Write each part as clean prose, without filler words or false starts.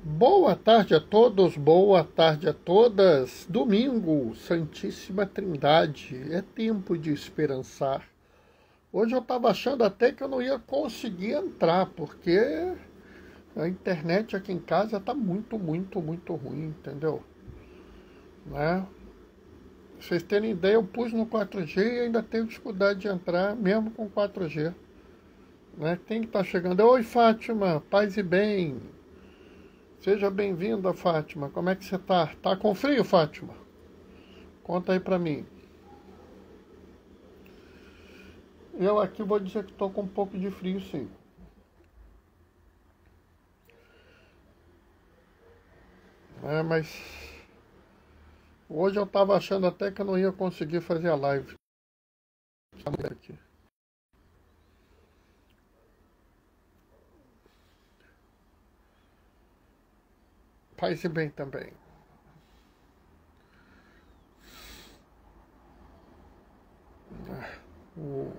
Boa tarde a todos, boa tarde a todas. Domingo, Santíssima Trindade, é tempo de esperançar. Hoje eu estava achando até que eu não ia conseguir entrar, porque a internet aqui em casa está muito ruim, entendeu? Né? Pra vocês terem ideia, eu pus no 4G e ainda tenho dificuldade de entrar, mesmo com 4G. Né? Quem que está chegando? Oi, Fátima, paz e bem. Seja bem-vinda, Fátima. Como é que você tá? Tá com frio, Fátima? Conta aí pra mim. Eu aqui vou dizer que tô com um pouco de frio, sim. Mas hoje eu tava achando até que eu não ia conseguir fazer a live. Aqui. Paz e bem também. O...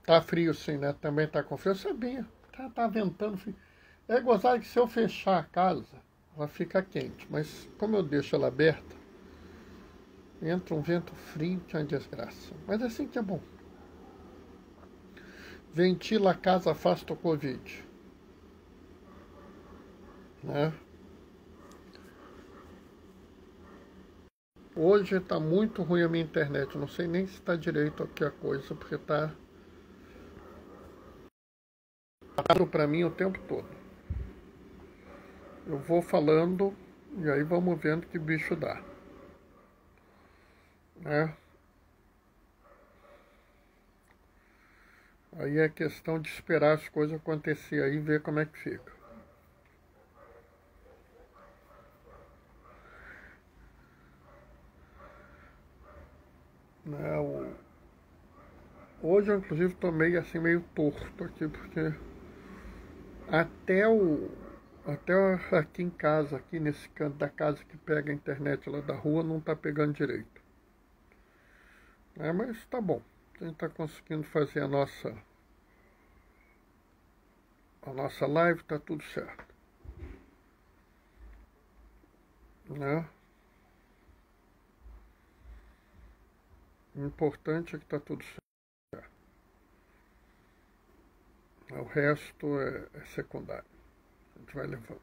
Tá frio sim, né? Também tá com frio. Eu sabia. Tá ventando frio. É gozado que se eu fechar a casa, ela fica quente. Mas como eu deixo ela aberta, entra um vento frio que é uma desgraça. Mas assim que é bom. Ventila a casa, afasta o Covid. Né? Hoje está muito ruim a minha internet. Não sei nem se está direito aqui a coisa, porque está para mim o tempo todo. Eu vou falando e aí vamos vendo que bicho dá. Né? Aí é questão de esperar as coisas acontecer aí e ver como é que fica. Né? Hoje eu inclusive tô meio assim, meio torto aqui, porque até aqui em casa, aqui nesse canto da casa que pega a internet lá da rua, não tá pegando direito. Mas tá bom. A gente tá conseguindo fazer a nossa live, tá tudo certo. Né? O importante é que tá tudo certo. O resto é secundário. A gente vai levando.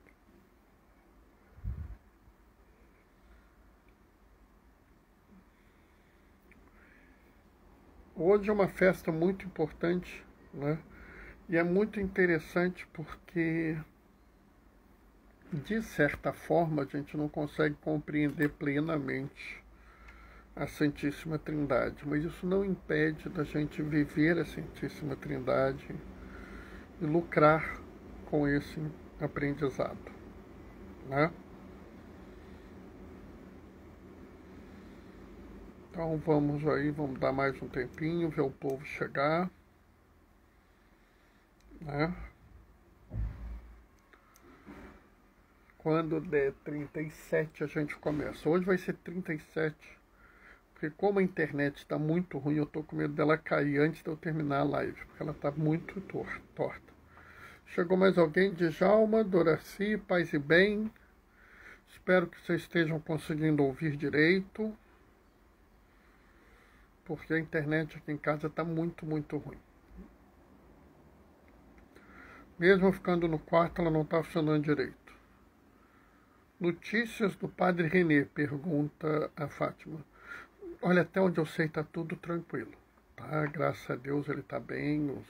Hoje é uma festa muito importante, né? E é muito interessante porque, de certa forma, a gente não consegue compreender plenamente a Santíssima Trindade, mas isso não impede da gente viver a Santíssima Trindade e lucrar com esse aprendizado, né? Então vamos aí, vamos dar mais um tempinho, ver o povo chegar, né? Quando der 37 a gente começa. Hoje vai ser 37, porque como a internet está muito ruim, eu tô com medo dela cair antes de eu terminar a live, porque ela está muito torta. Chegou mais alguém? Djalma, Doraci, paz e bem. Espero que vocês estejam conseguindo ouvir direito, porque a internet aqui em casa está muito ruim. Mesmo ficando no quarto, ela não está funcionando direito. Notícias do Padre René, pergunta a Fátima. Olha, até onde eu sei está tudo tranquilo. Tá? Graças a Deus ele está bem, os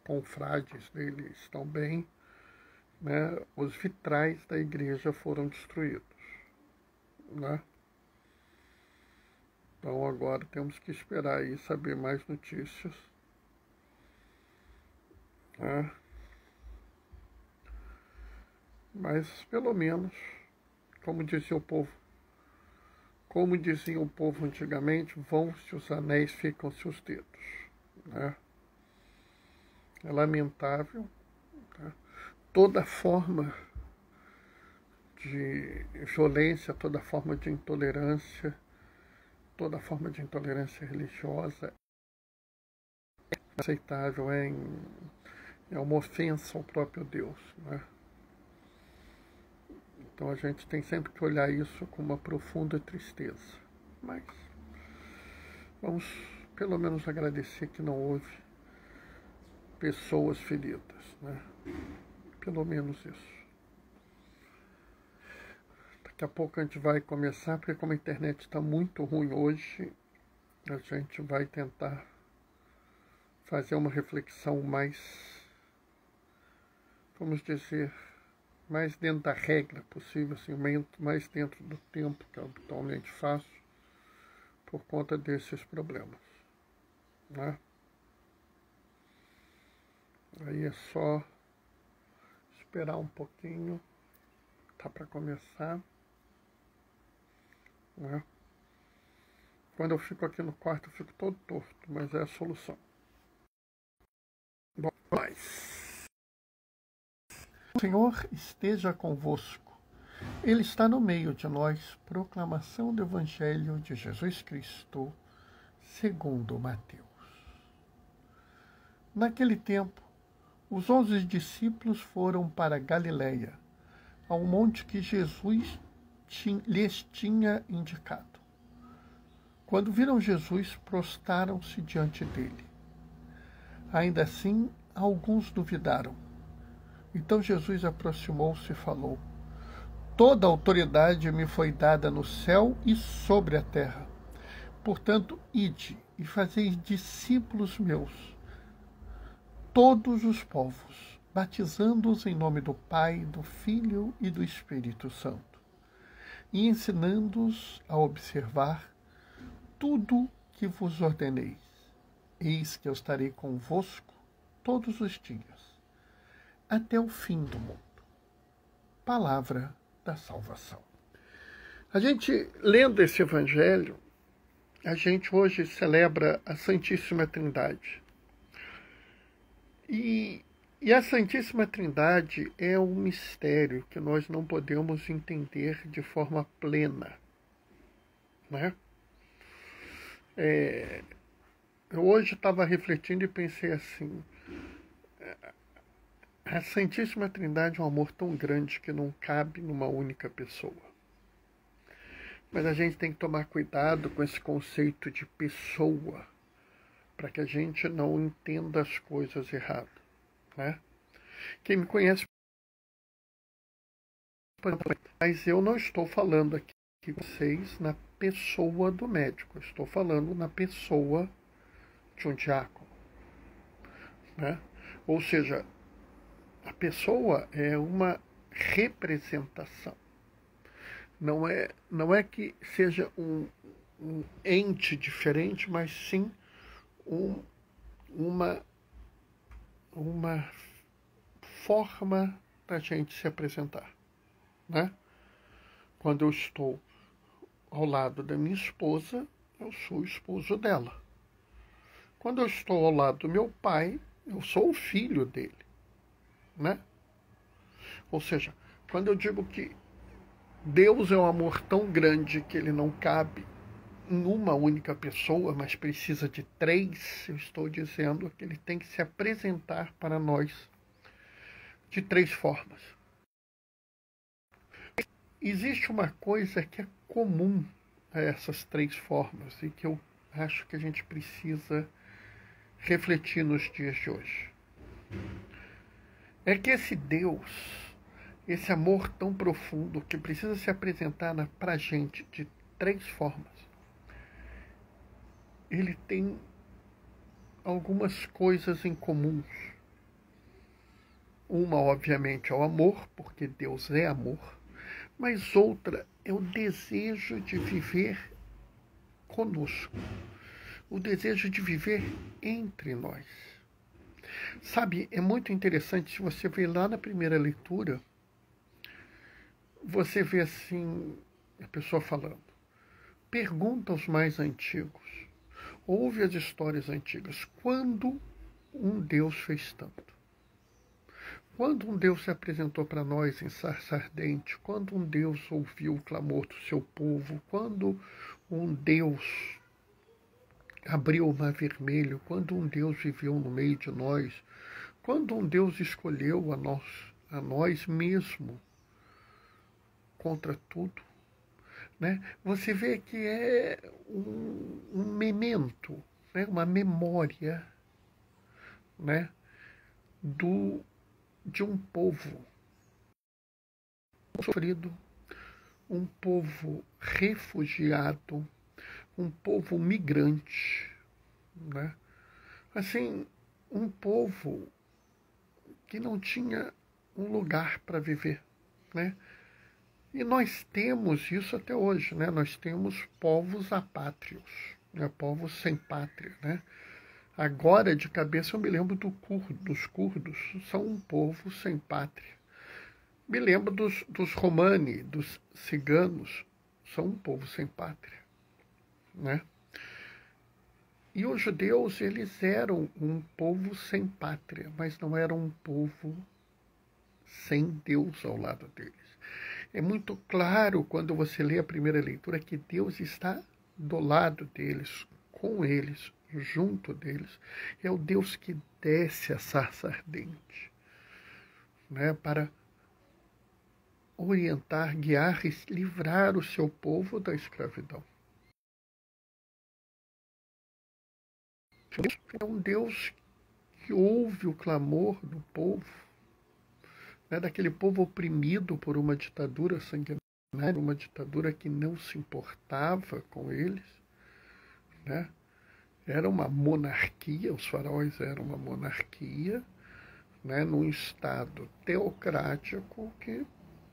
confrades dele estão bem. Né? Os vitrais da igreja foram destruídos. Né? Então agora temos que esperar aí saber mais notícias. Né? Mas pelo menos, como dizia o povo antigamente, vão-se os anéis, ficam-se os dedos. Né? É lamentável. Tá? Toda forma de violência, toda forma de intolerância religiosa aceitável, é uma ofensa ao próprio Deus, né? Então a gente tem sempre que olhar isso com uma profunda tristeza. Mas vamos pelo menos agradecer que não houve pessoas feridas, né? Pelo menos isso. Daqui a pouco a gente vai começar, porque como a internet está muito ruim hoje, a gente vai tentar fazer uma reflexão mais, vamos dizer, mais dentro da regra possível, assim, mais dentro do tempo que eu habitualmente faço, por conta desses problemas, né? Aí é só esperar um pouquinho, tá para começar, né? Quando eu fico aqui no quarto, eu fico todo torto, mas é a solução. Bom, mas o Senhor esteja convosco. Ele está no meio de nós. Proclamação do Evangelho de Jesus Cristo, segundo Mateus. Naquele tempo, os 11 discípulos foram para Galiléia, ao monte que Jesus lhes tinha indicado. Quando viram Jesus, prostraram-se diante dele. Ainda assim, alguns duvidaram. Então Jesus aproximou-se e falou: Toda a autoridade me foi dada no céu e sobre a terra. Portanto, ide e fazei discípulos meus, todos os povos, batizando-os em nome do Pai, do Filho e do Espírito Santo, e ensinando-os a observar tudo que vos ordenei. Eis que eu estarei convosco todos os dias, até o fim do mundo. Palavra da salvação. A gente, lendo esse evangelho, a gente hoje celebra a Santíssima Trindade. E a Santíssima Trindade é um mistério que nós não podemos entender de forma plena, né? Eu hoje estava refletindo e pensei assim: a Santíssima Trindade é um amor tão grande que não cabe numa única pessoa. Mas a gente tem que tomar cuidado com esse conceito de pessoa, para que a gente não entenda as coisas errado, né? Quem me conhece, mas eu não estou falando aqui com vocês na pessoa do médico, eu estou falando na pessoa de um diácono, né? Ou seja, a pessoa é uma representação. Não é que seja um ente diferente, mas sim uma forma da gente se apresentar, né? Quando eu estou ao lado da minha esposa, eu sou o esposo dela. Quando eu estou ao lado do meu pai, eu sou o filho dele, né? Ou seja, quando eu digo que Deus é um amor tão grande que ele não cabe em uma única pessoa, mas precisa de três, eu estou dizendo que ele tem que se apresentar para nós de três formas. Existe uma coisa que é comum a essas três formas e que eu acho que a gente precisa refletir nos dias de hoje. É que esse Deus, esse amor tão profundo que precisa se apresentar para a gente de três formas, ele tem algumas coisas em comuns. Uma, obviamente, é o amor, porque Deus é amor, mas outra é o desejo de viver conosco, o desejo de viver entre nós. Sabe, é muito interessante, se você ver lá na primeira leitura, você vê assim, a pessoa falando: pergunta aos mais antigos, ouve as histórias antigas, quando um Deus fez tanto? Quando um Deus se apresentou para nós em sarça ardente? Quando um Deus ouviu o clamor do seu povo? Quando um Deus abriu o Mar Vermelho, quando um Deus viveu no meio de nós, quando um Deus escolheu a nós mesmo contra tudo, né? Você vê que é um memento, né? Uma memória, né? De um povo sofrido, um povo refugiado, um povo migrante, né? Assim, um povo que não tinha um lugar para viver, né? E nós temos isso até hoje, né? Nós temos povos apátrios, né? Povos sem pátria, né? Agora, de cabeça, eu me lembro dos curdos, são um povo sem pátria. Me lembro dos romani, dos ciganos, são um povo sem pátria, né? E os judeus, eles eram um povo sem pátria, mas não eram um povo sem Deus ao lado deles. É muito claro quando você lê a primeira leitura que Deus está do lado deles, com eles, junto deles. É o Deus que desce a sarça ardente, né, para orientar, guiar e livrar o seu povo da escravidão. É um Deus que ouve o clamor do povo, né, daquele povo oprimido por uma ditadura sanguinária, uma ditadura que não se importava com eles, né? Era uma monarquia, os faraós eram uma monarquia, né, num estado teocrático que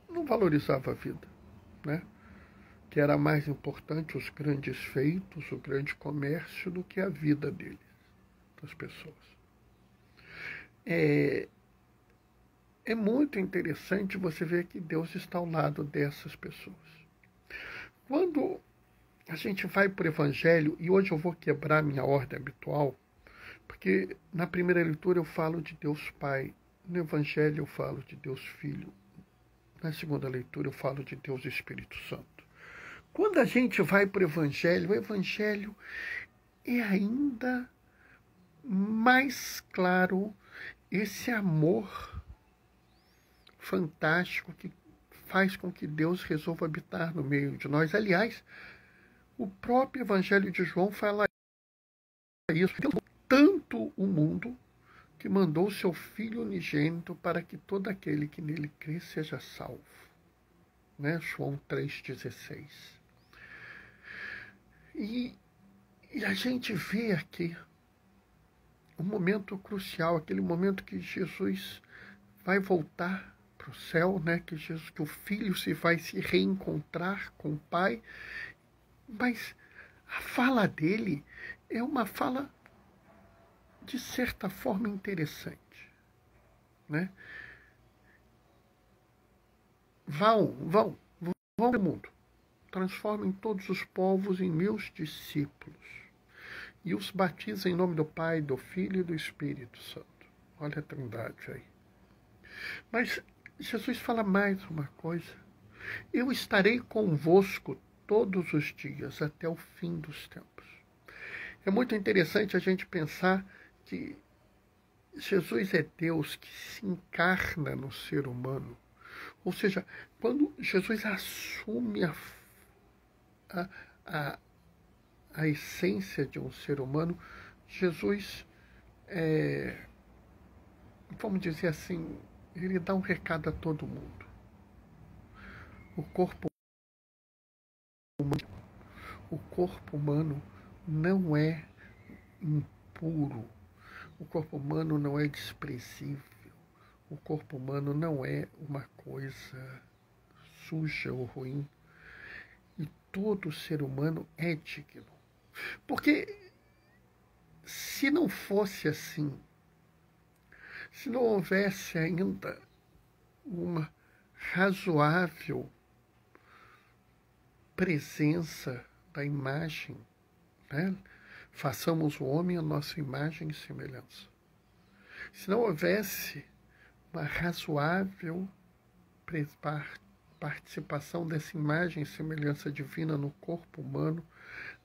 não valorizava a vida, né? Que era mais importante os grandes feitos, o grande comércio, do que a vida deles, das pessoas. É muito interessante você ver que Deus está ao lado dessas pessoas. Quando a gente vai para o Evangelho, e hoje eu vou quebrar minha ordem habitual, porque na primeira leitura eu falo de Deus Pai, no Evangelho eu falo de Deus Filho, na segunda leitura eu falo de Deus Espírito Santo. Quando a gente vai para o Evangelho é ainda mais claro esse amor fantástico que faz com que Deus resolva habitar no meio de nós. Aliás, o próprio Evangelho de João fala isso. Deus amou tanto o mundo que mandou seu Filho unigênito para que todo aquele que nele crê seja salvo. Né? João 3,16. E a gente vê aqui um momento crucial, aquele momento que Jesus vai voltar para o céu, né? Que o Filho vai se reencontrar com o Pai, mas a fala dele é uma fala de certa forma interessante, né? Vão ao mundo, transformem todos os povos em meus discípulos e os batizem em nome do Pai, do Filho e do Espírito Santo. Olha a trindade aí. Mas Jesus fala mais uma coisa. Eu estarei convosco todos os dias até o fim dos tempos. É muito interessante a gente pensar que Jesus é Deus que se encarna no ser humano. Ou seja, quando Jesus assume a essência de um ser humano, Jesus, vamos dizer assim, ele dá um recado a todo mundo. O corpo humano não é impuro. O corpo humano não é desprezível. O corpo humano não é uma coisa suja ou ruim. E todo ser humano é digno. Porque se não fosse assim, se não houvesse ainda uma razoável presença da imagem, né? Façamos o homem a nossa imagem e semelhança. Se não houvesse uma razoável participação dessa imagem e semelhança divina no corpo humano,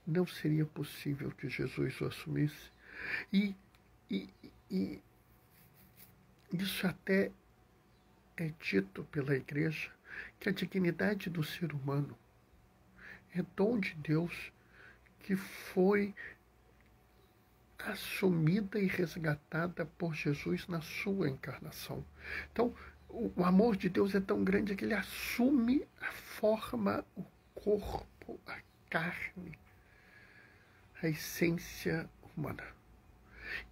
não seria possível que Jesus o assumisse. E, e, e isso até é dito pela igreja, que a dignidade do ser humano é dom de Deus que foi assumida e resgatada por Jesus na sua encarnação. Então, o amor de Deus é tão grande que ele assume a forma, o corpo, a carne, a essência humana.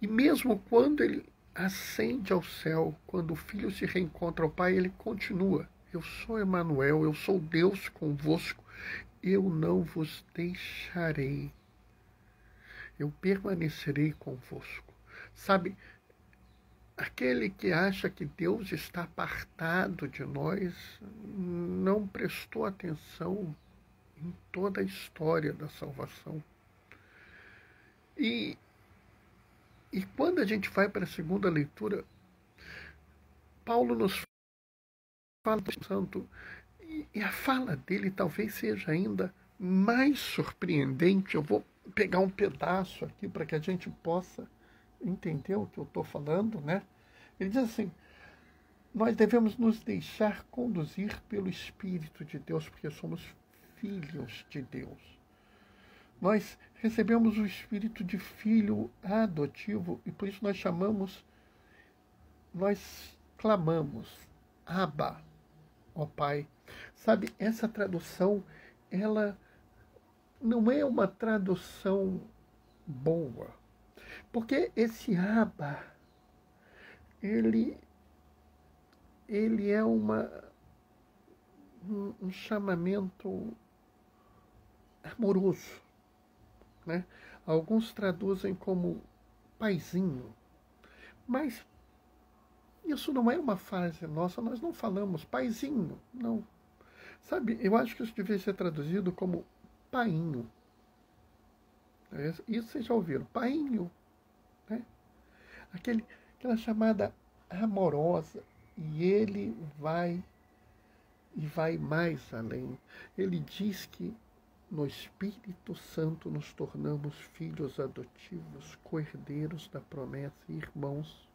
E mesmo quando ele ascende ao céu, quando o Filho se reencontra ao Pai, ele continua: eu sou Emanuel, eu sou Deus convosco, eu não vos deixarei, eu permanecerei convosco. Sabe, aquele que acha que Deus está apartado de nós não prestou atenção em toda a história da salvação. E quando a gente vai para a segunda leitura, Paulo nos fala do Santo, e a fala dele talvez seja ainda mais surpreendente. Eu vou pegar um pedaço aqui para que a gente possa entender o que eu estou falando, né? Ele diz assim: nós devemos nos deixar conduzir pelo Espírito de Deus, porque somos filhos de Deus. Nós recebemos o espírito de filho adotivo e por isso nós clamamos: Abba, ó Pai. Sabe, essa tradução, ela não é uma tradução boa, porque esse Abba, ele é um chamamento amoroso, né? Alguns traduzem como paizinho, mas isso não é uma frase nossa, nós não falamos paizinho, não. Sabe, eu acho que isso devia ser traduzido como painho. Isso vocês já ouviram, painho, né? Aquela chamada amorosa, e ele vai mais além. Ele diz que no Espírito Santo nos tornamos filhos adotivos, co-herdeiros da promessa e irmãos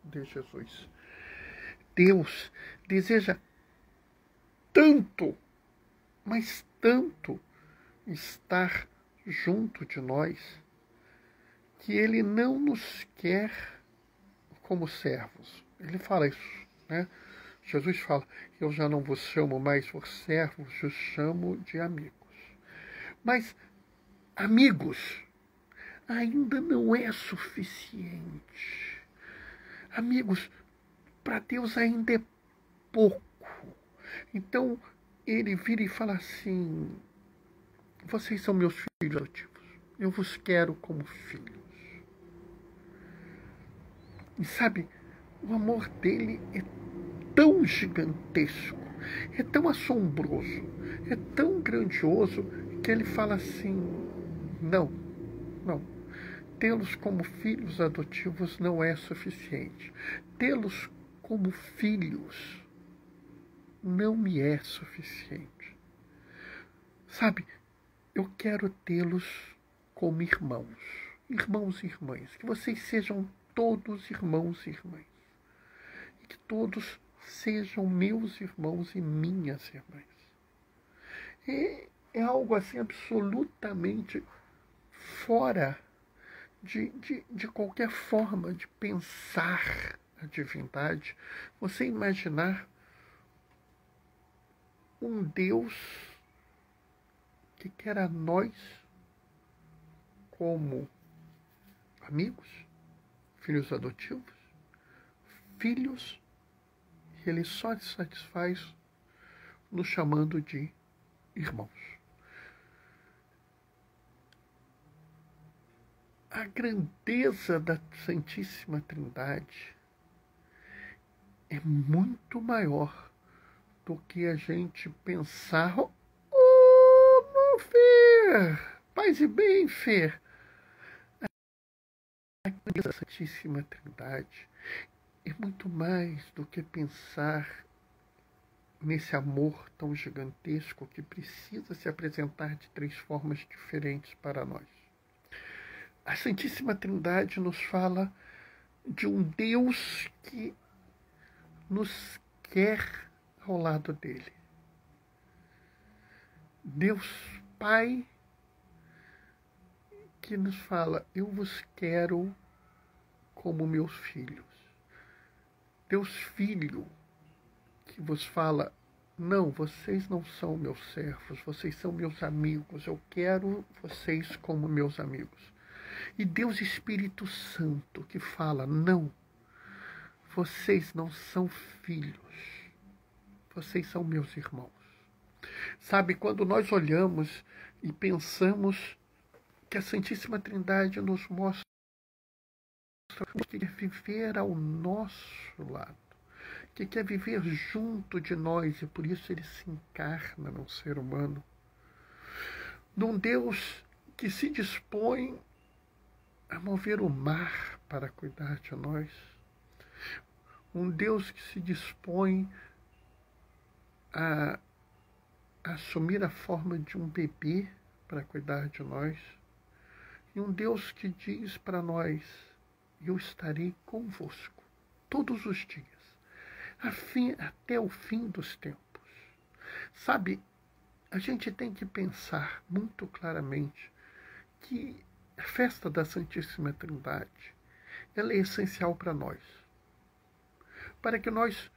de Jesus. Deus deseja tanto, mas tanto, estar junto de nós, que ele não nos quer como servos. Ele fala isso, né? Jesus fala: eu já não vos chamo mais por servos, vos chamo de amigos. Mas amigos ainda não é suficiente. Amigos, para Deus ainda é pouco. Então, ele vira e fala assim: vocês são meus filhos adotivos. Eu vos quero como filhos. E sabe, o amor dele é tão gigantesco, é tão assombroso, é tão grandioso, que ele fala assim: não. Tê-los como filhos adotivos não é suficiente. Tê-los como filhos não me é suficiente. Sabe, eu quero tê-los como irmãos. Irmãos e irmãs. Que vocês sejam todos irmãos e irmãs. E que todos sejam meus irmãos e minhas irmãs. É algo assim absolutamente fora de qualquer forma de pensar a divindade. Você imaginar um Deus que quer a nós como amigos, filhos adotivos, filhos, e ele só se satisfaz nos chamando de irmãos. A grandeza da Santíssima Trindade é muito maior do que a gente pensar: não, Fer, paz e bem, Fer. A grandeza da Santíssima Trindade é muito mais do que pensar nesse amor tão gigantesco que precisa se apresentar de 3 formas diferentes para nós. A Santíssima Trindade nos fala de um Deus que nos quer ao lado dele. Deus Pai que nos fala: eu vos quero como meus filhos. Deus Filho que vos fala: não, vocês não são meus servos, vocês são meus amigos, eu quero vocês como meus amigos. E Deus Espírito Santo que fala: não, vocês não são filhos, vocês são meus irmãos. Sabe, quando nós olhamos e pensamos que a Santíssima Trindade nos mostra que quer viver ao nosso lado, que quer viver junto de nós, e por isso ele se encarna num ser humano, num Deus que se dispõe a mover o mar para cuidar de nós, um Deus que se dispõe a assumir a forma de um bebê para cuidar de nós, e um Deus que diz para nós: eu estarei convosco todos os dias, até o fim dos tempos. Sabe, a gente tem que pensar muito claramente que a festa da Santíssima Trindade, ela é essencial para nós, para que nós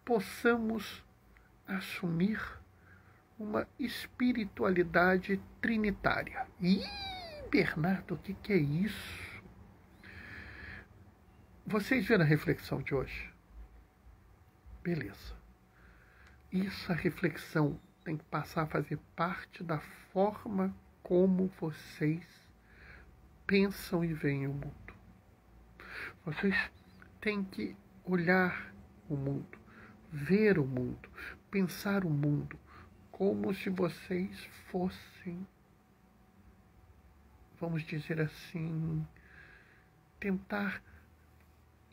possamos assumir uma espiritualidade trinitária. Ih, Bernardo, o que é isso? Vocês viram a reflexão de hoje? Beleza. Essa reflexão tem que passar a fazer parte da forma como vocês pensam e veem o mundo. Vocês têm que olhar o mundo, ver o mundo, pensar o mundo como se vocês fossem, vamos dizer assim, tentar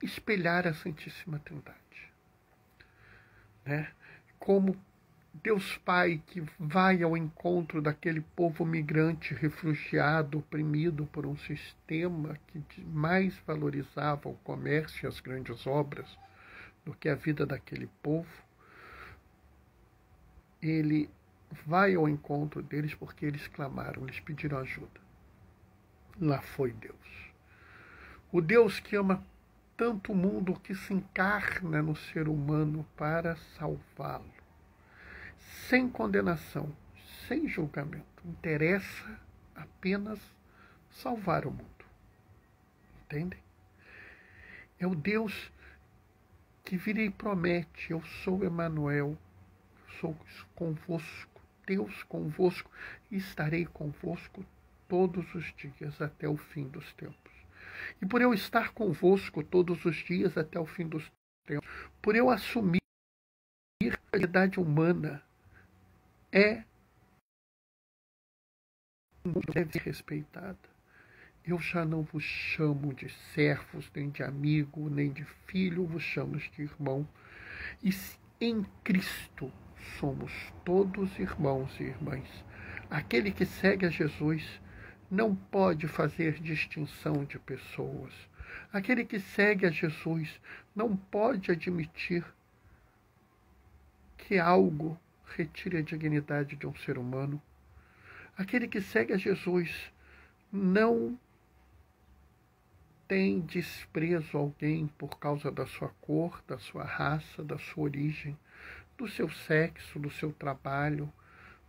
espelhar a Santíssima Trindade, né? Como Deus Pai que vai ao encontro daquele povo migrante, refugiado, oprimido por um sistema que mais valorizava o comércio e as grandes obras do que a vida daquele povo. Ele vai ao encontro deles porque eles clamaram, eles pediram ajuda. Lá foi Deus. O Deus que ama tanto o mundo que se encarna no ser humano para salvá-lo. Sem condenação, sem julgamento. Interessa apenas salvar o mundo. Entendem? É o Deus que vira e promete: eu sou Emanuel, sou convosco, Deus convosco, e estarei convosco todos os dias até o fim dos tempos. E por eu estar convosco todos os dias até o fim dos tempos, por eu assumir que a realidade humana deve ser respeitada, eu já não vos chamo de servos, nem de amigo, nem de filho, vos chamo de irmão. E em Cristo somos todos irmãos e irmãs. Aquele que segue a Jesus não pode fazer distinção de pessoas. Aquele que segue a Jesus não pode admitir que algo retire a dignidade de um ser humano. Aquele que segue a Jesus não tem desprezo a alguém por causa da sua cor, da sua raça, da sua origem, do seu sexo, do seu trabalho,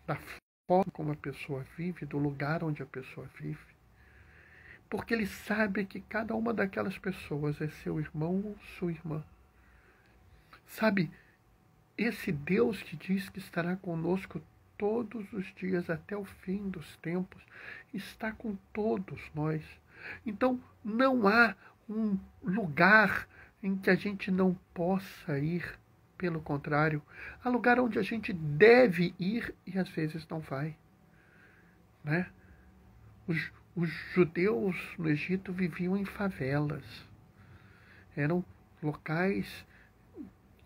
da forma como a pessoa vive, do lugar onde a pessoa vive. Porque ele sabe que cada uma daquelas pessoas é seu irmão ou sua irmã. Sabe, esse Deus que diz que estará conosco todos os dias até o fim dos tempos, está com todos nós. Então, não há um lugar em que a gente não possa ir. Pelo contrário, há lugar onde a gente deve ir e às vezes não vai, né? Os judeus no Egito viviam em favelas. Eram locais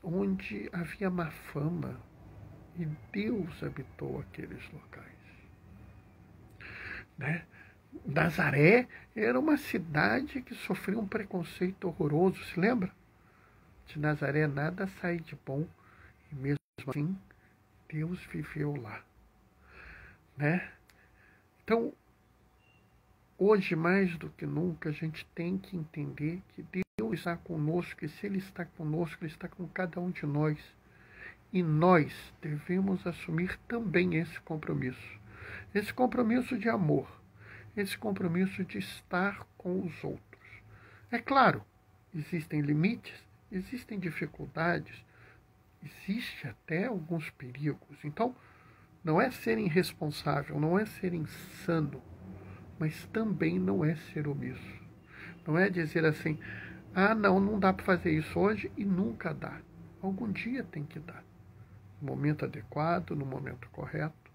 onde havia má fama, e Deus habitou aqueles locais. Né? Nazaré era uma cidade que sofreu um preconceito horroroso, se lembra? De Nazaré nada sai de bom, e mesmo assim Deus viveu lá. Né? Então, hoje mais do que nunca, a gente tem que entender que Deus está conosco, e se Ele está conosco, Ele está com cada um de nós. E nós devemos assumir também esse compromisso de amor, esse compromisso de estar com os outros. É claro, existem limites, existem dificuldades, existe até alguns perigos. Então, não é ser irresponsável, não é ser insano, mas também não é ser omisso. Não é dizer assim, não dá para fazer isso hoje e nunca dá. Algum dia tem que dar. No momento adequado, no momento correto,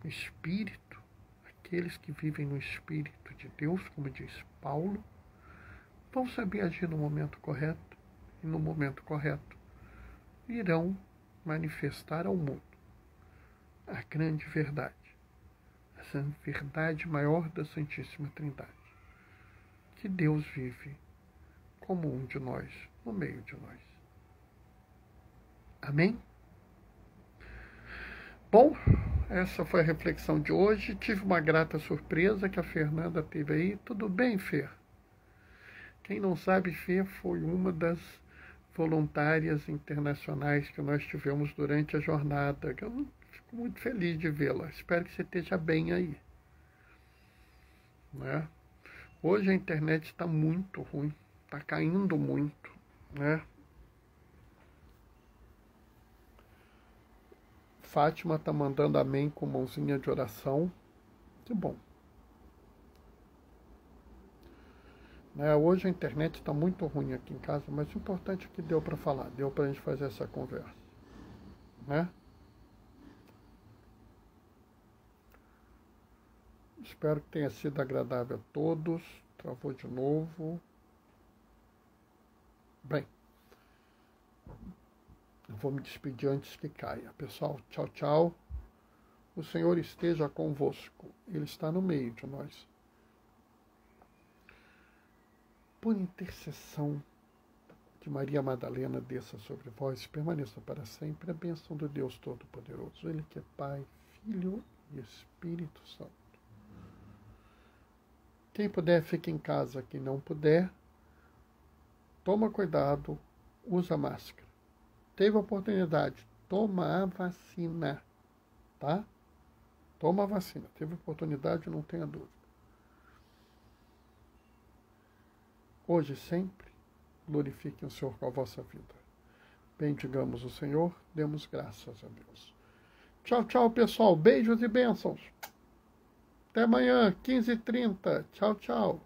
no espírito, aqueles que vivem no espírito de Deus, como diz Paulo, vão saber agir no momento correto e no momento correto irão manifestar ao mundo a grande verdade, essa verdade maior da Santíssima Trindade, que Deus vive como um de nós, no meio de nós. Amém? Bom, essa foi a reflexão de hoje. Tive uma grata surpresa que a Fernanda teve aí. Tudo bem, Fer? Quem não sabe, Fer foi uma das voluntárias internacionais que nós tivemos durante a jornada. Eu fico muito feliz de vê-la. Espero que você esteja bem aí. Né? Hoje a internet está muito ruim, está caindo muito, né? Fátima está mandando amém com mãozinha de oração. Que bom. Né? Hoje a internet está muito ruim aqui em casa, mas o importante é que deu para falar, deu para a gente fazer essa conversa. Né? Espero que tenha sido agradável a todos. Travou de novo. Bem, eu vou me despedir antes que caia. Pessoal, tchau, tchau. O Senhor esteja convosco. Ele está no meio de nós. Por intercessão de Maria Madalena, desça sobre vós, permaneça para sempre a bênção do Deus Todo-Poderoso. Ele que é Pai, Filho e Espírito Santo. Quem puder, fique em casa. Quem não puder, toma cuidado, usa máscara. Teve oportunidade, toma a vacina, tá? Toma a vacina. Teve oportunidade, não tenha dúvida. Hoje e sempre, glorifiquem o Senhor com a vossa vida. Bendigamos o Senhor, demos graças a Deus. Tchau, tchau, pessoal. Beijos e bênçãos. Até amanhã, 15h30. Tchau, tchau.